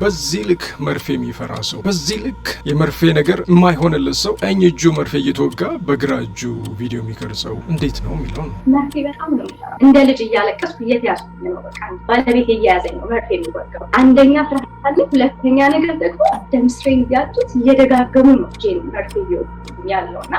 በዚህ ልክ መርፌ የሚፈራ ሰው፣ በዚህ ልክ የመርፌ ነገር የማይሆንለት ሰው ቀኝ እጁ መርፌ እየተወጋ በግራ እጁ ቪዲዮ የሚቀርጸው እንዴት ነው የሚለው ነው። መርፌ በጣም ነው የሚፈራው። እንደ ልጅ እያለቀስኩ እየተያዝኩኝ ነው። በቃ ባለቤት እየያዘኝ ነው መርፌ የሚወጋው። አንደኛ ፍርሃት አለ፣ ሁለተኛ ነገር ደግሞ ደምስትሬን እያጡት እየደጋገሙ ነው ጄን መርፌ እየወጉ ያለውና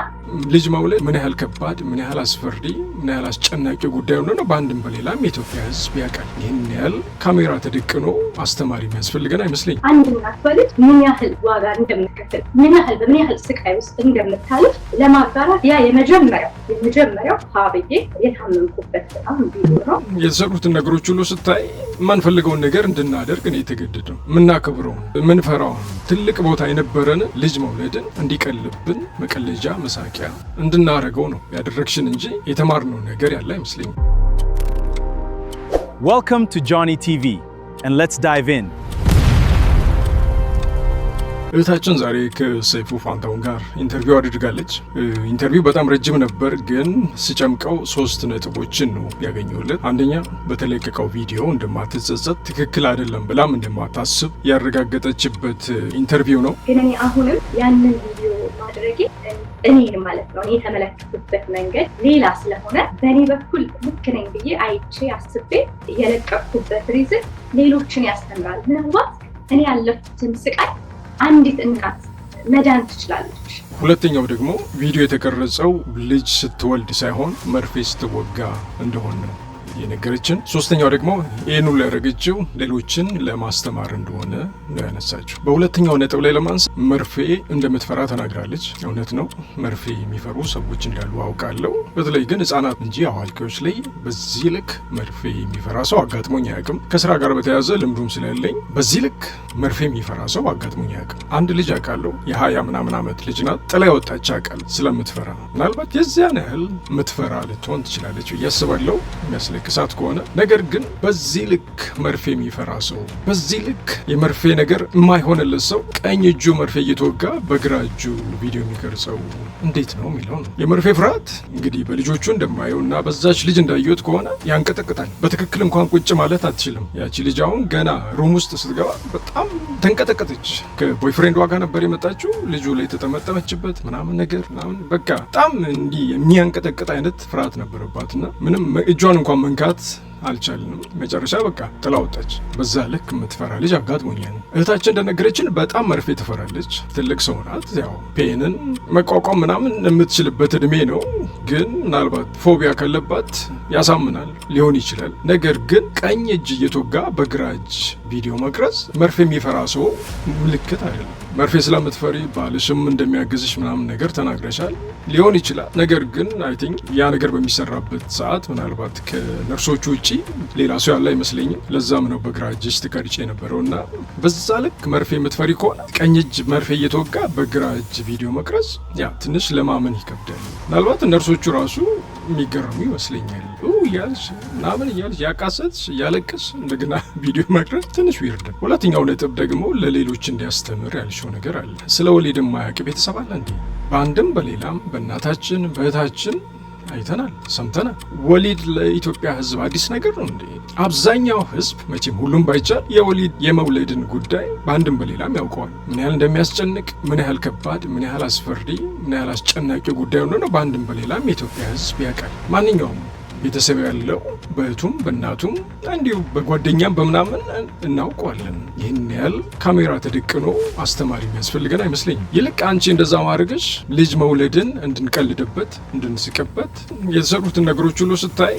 ልጅ መውለድ ምን ያህል ከባድ፣ ምን ያህል አስፈሪ፣ ምን ያህል አስጨናቂ ጉዳይ ነው በአንድም በሌላም የኢትዮጵያ ሕዝብ ያውቃል። ይህን ያህል ካሜራ ተደቅኖ አስተማሪ የሚያስፈልገን አይመስለኝም። አንድ እናት በልጅ ምን ያህል ዋጋ እንደምትከፍል፣ ምን ያህል በምን ያህል ስቃይ ውስጥ እንደምታልፍ ለማጋራት ያ የመጀመሪያው ሀብዬ የታመምኩበት በጣም ቪዲዮ ነው። የተሰሩትን ነገሮች ሁሉ ስታይ የማንፈልገውን ነገር እንድናደርግ ነው የተገደድነው። የምናከብረው የምንፈራው ትልቅ ቦታ የነበረን ልጅ መውለድን እንዲቀልብን መቀለጃ መሳቂያ እንድናረገው ነው ያደረግሽን እንጂ የተማርነው ነገር ያለ አይመስለኝም። Welcome to Johnny TV and let's dive in. እህታችን ዛሬ ከሰይፉ ፋንታሁን ጋር ኢንተርቪው አድርጋለች። ኢንተርቪው በጣም ረጅም ነበር፣ ግን ስጨምቀው 3 ነጥቦችን ነው ያገኘሁለት። አንደኛ በተለቀቀው ቪዲዮ እንደማትጸጸት፣ ትክክል አይደለም ብላም እንደማታስብ ያረጋገጠችበት ኢንተርቪው ነው። ግን እኔ አሁንም ያንን ቪዲዮ ማድረጌ እኔን ማለት ነው እኔ የተመለከቱበት መንገድ ሌላ ስለሆነ በእኔ በኩል ልክ ነኝ ብዬ አይቼ አስቤ የለቀኩበት ሪዝን ሌሎችን ያስተምራል። ምናልባት እኔ ያለፉትን ስቃይ አንዲት እናት መዳን ትችላለች። ሁለተኛው ደግሞ ቪዲዮ የተቀረጸው ልጅ ስትወልድ ሳይሆን መርፌ ስትወጋ እንደሆነ ነው የነገረችን። ሶስተኛው ደግሞ ይህን ሁሉ ያደረገችው ሌሎችን ለማስተማር እንደሆነ ነው ያነሳችው። በሁለተኛው ነጥብ ላይ ለማንሳት መርፌ እንደምትፈራ ተናግራለች። እውነት ነው፣ መርፌ የሚፈሩ ሰዎች እንዳሉ አውቃለሁ። በተለይ ግን ሕፃናት እንጂ አዋቂዎች ላይ በዚህ ልክ መርፌ የሚፈራ ሰው አጋጥሞኝ አያውቅም። ከስራ ጋር በተያያዘ ልምዱም ስለሌለኝ በዚህ ልክ መርፌ የሚፈራ ሰው አጋጥሞኝ አያውቅም። አንድ ልጅ አውቃለሁ፣ የ20 ምናምን ዓመት ልጅ ናት። ጥላ የወጣች አውቃለሁ ስለምትፈራ። ምናልባት የዚያን ያህል ምትፈራ ልትሆን ትችላለች ብዬ አስባለሁ ክሳት ከሆነ። ነገር ግን በዚህ ልክ መርፌ የሚፈራ ሰው፣ በዚህ ልክ የመርፌ ነገር የማይሆንለት ሰው ቀኝ እጁ መርፌ እየተወጋ በግራ እጁ ቪዲዮ የሚቀርጸው እንዴት ነው የሚለው ነው። የመርፌ ፍርሃት እንግዲህ በልጆቹ እንደማየው እና በዛች ልጅ እንዳየሁት ከሆነ ያንቀጠቅጣል። በትክክል እንኳን ቁጭ ማለት አትችልም። ያቺ ልጅ አሁን ገና ሩም ውስጥ ስትገባ በጣም ተንቀጠቀጠች። ከቦይፍሬንዷ ጋር ነበር የመጣችው። ልጁ ላይ ተጠመጠመችበት ምናምን ነገር ምናምን በቃ በጣም እንዲህ የሚያንቀጠቅጥ አይነት ፍርሃት ነበረባትና ምንም እጇን እንኳን መንካት አልቻልንም። መጨረሻ በቃ ጥላ ወጣች። በዛ ልክ የምትፈራ ልጅ አጋጥሞኛል። እህታችን እንደነገረችን በጣም መርፌ ትፈራለች። ትልቅ ሰው ናት። ያው ፔንን መቋቋም ምናምን የምትችልበት እድሜ ነው። ግን ምናልባት ፎቢያ ካለባት ያሳምናል ሊሆን ይችላል። ነገር ግን ቀኝ እጅ እየተወጋ በግራ እጅ ቪዲዮ መቅረጽ መርፌ የሚፈራ ሰው ምልክት አይደለም። መርፌ ስለምትፈሪ ባልሽም እንደሚያገዝሽ ምናምን ነገር ተናግረሻል ሊሆን ይችላል። ነገር ግን አይ ቲንክ ያ ነገር በሚሰራበት ሰዓት ምናልባት ከነርሶቹ ውጪ ሌላ ሰው ያለ አይመስለኝም። ለዛም ነው በግራ እጅሽ ትቀርጭ የነበረው እና በዛ ልክ መርፌ የምትፈሪ ከሆነ ቀኝ እጅ መርፌ እየተወጋ በግራ እጅ ቪዲዮ መቅረጽ ያ ትንሽ ለማመን ይከብዳል። ምናልባት ነርሶቹ ራሱ የሚገርሙ ይመስለኛል። እያልሽ ምናምን እያልሽ ያቃሰትሽ እያለቅሽ እንደገና ቪዲዮ መቅረጽ ትንሽ ዊርድ። ሁለተኛው ነጥብ ደግሞ ለሌሎች እንዲያስተምር ያልሽው ነገር አለ። ስለ ወሊድ የማያውቅ ቤተሰብ አለ እንዴ? በአንድም በሌላም በእናታችን በእህታችን አይተናል፣ ሰምተናል። ወሊድ ለኢትዮጵያ ሕዝብ አዲስ ነገር ነው እንዴ? አብዛኛው ሕዝብ መቼም ሁሉም ባይቻል የመውለድን ጉዳይ በአንድም በሌላም ያውቀዋል። ምን ያህል እንደሚያስጨንቅ፣ ምን ያህል ከባድ፣ ምን ያህል አስፈሪ፣ ምን ያህል አስጨናቂ ጉዳይ ነው በአንድም በሌላም የኢትዮጵያ ሕዝብ ያውቃል። ማንኛውም ቤተሰብ ያለው በእህቱም በእናቱም እንዲሁ በጓደኛም በምናምን እናውቀዋለን። ይህን ያህል ካሜራ ተደቅኖ አስተማሪ የሚያስፈልገን አይመስለኝም። ይልቅ አንቺ እንደዛ ማድረግሽ ልጅ መውለድን እንድንቀልድበት፣ እንድንስቅበት የተሰሩትን ነገሮች ሁሉ ስታይ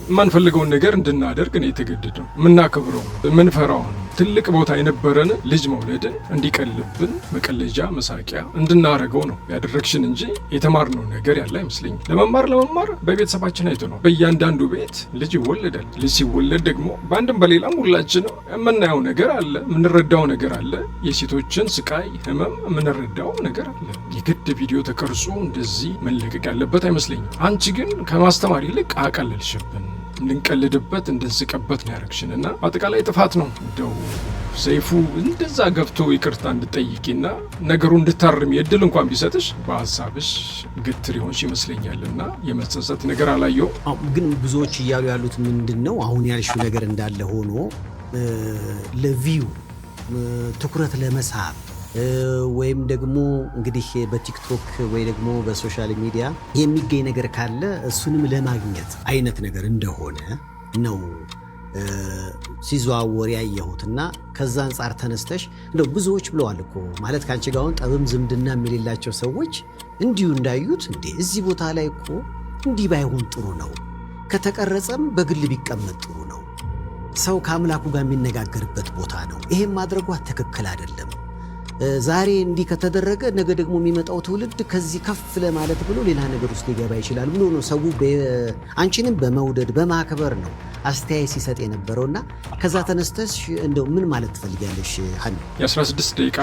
የማንፈልገውን ነገር እንድናደርግ ነው የተገደድነው። የምናከብረው የምንፈራው ትልቅ ቦታ የነበረን ልጅ መውለድን እንዲቀልብን መቀለጃ መሳቂያ እንድናረገው ነው ያደረግሽን እንጂ የተማርነው ነገር ያለ አይመስለኝም። ለመማር በቤተሰባችን አይቶ ነው። በእያንዳንዱ ቤት ልጅ ይወለዳል። ልጅ ሲወለድ ደግሞ በአንድም በሌላም ሁላችንም የምናየው ነገር አለ፣ የምንረዳው ነገር አለ። የሴቶችን ስቃይ ህመም የምንረዳው ነገር አለ። የግድ ቪዲዮ ተቀርጾ እንደዚህ መለቀቅ ያለበት አይመስለኝም። አንቺ ግን ከማስተማር ይልቅ አቀለልሽብን። እንድንቀልድበት እንድንስቅበት ነው ያደረግሽን እና አጠቃላይ ጥፋት ነው። እንደው ሰይፉ እንደዛ ገብቶ ይቅርታ እንድጠይቂና ነገሩ እንድታርሚ እድል እንኳን ቢሰጥሽ በሀሳብሽ ግትር ይሆንሽ ይመስለኛል እና የመጸጸት ነገር አላየው። ግን ብዙዎች እያሉ ያሉት ምንድን ነው አሁን ያልሽው ነገር እንዳለ ሆኖ ለቪው ትኩረት ለመሳብ ወይም ደግሞ እንግዲህ በቲክቶክ ወይ ደግሞ በሶሻል ሚዲያ የሚገኝ ነገር ካለ እሱንም ለማግኘት አይነት ነገር እንደሆነ ነው ሲዘዋወር ያየሁትና ከዛ አንፃር ተነስተሽ እንደው ብዙዎች ብለዋል እኮ ማለት ካንቺ ጋር አሁን ጠብም ዝምድና የሚሌላቸው ሰዎች እንዲሁ እንዳዩት እንዴ እዚህ ቦታ ላይ እኮ እንዲህ ባይሆን ጥሩ ነው፣ ከተቀረጸም በግል ቢቀመጥ ጥሩ ነው፣ ሰው ከአምላኩ ጋር የሚነጋገርበት ቦታ ነው፣ ይሄን ማድረጓ ትክክል አይደለም፣ ዛሬ እንዲህ ከተደረገ ነገ ደግሞ የሚመጣው ትውልድ ከዚህ ከፍ ለማለት ብሎ ሌላ ነገር ውስጥ ሊገባ ይችላል ብሎ ነው ሰው አንቺንም በመውደድ በማክበር ነው አስተያየት ሲሰጥ የነበረውና ከዛ ተነስተሽ እንደው ምን ማለት ትፈልጊያለሽ ሀኒ? የ16 ደቂቃ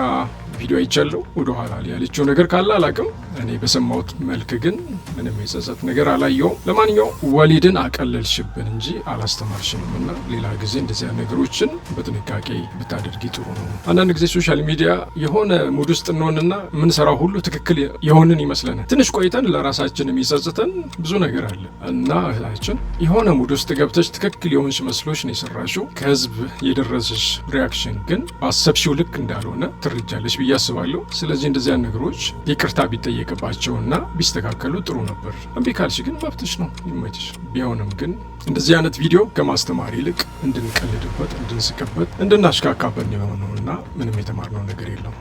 ቪዲዮ አይቻለሁ። ወደ ኋላ ላይ ያለችው ነገር ካለ አላውቅም። እኔ በሰማሁት መልክ ግን ምንም የጸጸት ነገር አላየሁም። ለማንኛውም ወሊድን አቀለልሽብን እንጂ አላስተማርሽንም እና ሌላ ጊዜ እንደዚያ ነገሮችን በጥንቃቄ ብታደርጊ ጥሩ ነው። አንዳንድ ጊዜ ሶሻል ሚዲያ የሆነ ሙድ ውስጥ እንሆንና የምንሰራው ሁሉ ትክክል የሆንን ይመስለናል። ትንሽ ቆይተን ለራሳችን የሚጸጽተን ብዙ ነገር አለ እና እህታችን የሆነ ሙድ ውስጥ ገብተሽ ትክክል የሆንሽ መስሎሽ ነው የሰራሽው። ከህዝብ የደረሰሽ ሪያክሽን ግን ባሰብሽው ልክ እንዳልሆነ ትርጃለሽ ብዬ አስባለሁ። ስለዚህ እንደዚያ ነገሮች ይቅርታ ቢጠየቅባቸውና ቢስተካከሉ ጥሩ ነበር። እምቢ ካልሽ ግን መብትሽ ነው፣ ይመችሽ። ቢሆንም ግን እንደዚህ አይነት ቪዲዮ ከማስተማር ይልቅ እንድንቀልድበት፣ እንድንስቅበት፣ እንድናሽካካበት ነው የሆነውና ምንም የተማርነው ነገር የለም።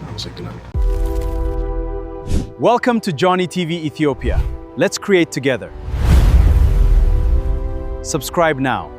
አመሰግናለሁ። Welcome to Johnny TV Ethiopia. Let's create together. Subscribe now.